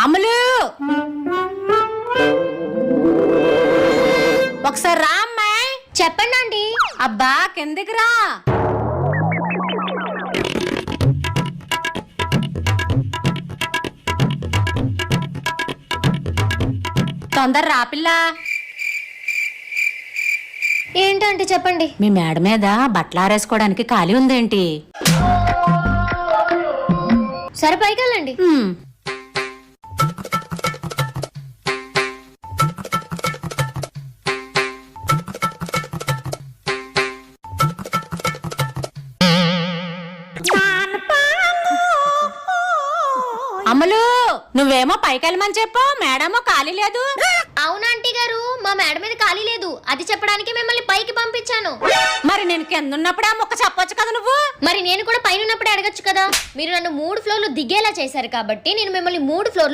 అమలు ఒకసారి రా అమ్మాయి. చెప్పండి ఆంటీ. అబ్బా కిందికి రా. తొందర రా పిల్ల. ఏంటంటే చెప్పండి. మీ మేడ మీద బట్టలు ఆరేసుకోవడానికి ఖాళీ ఉందేంటి? సరే పైకి వెళ్ళండి. అమలు నువ్వేమో పైకి వెళ్ళమని చెప్పు, మేడమో ఖాళీ లేదు. అవునాంటీ గారు, మా మేడ మీద ఖాళీ లేదు, అది చెప్పడానికి మిమ్మల్ని పైకి పంపించాను. మరి నేను కింద ఉన్నప్పుడు ఆ మొక్క చెప్పొచ్చు కదా నువ్వు. మరి నేను కూడా పైన ఉన్నప్పుడే అడగచ్చు కదా. మీరు నన్ను 3 ఫ్లోర్లు దిగేలా చేశారు కాబట్టి నేను మిమ్మల్ని 3 ఫ్లోర్లు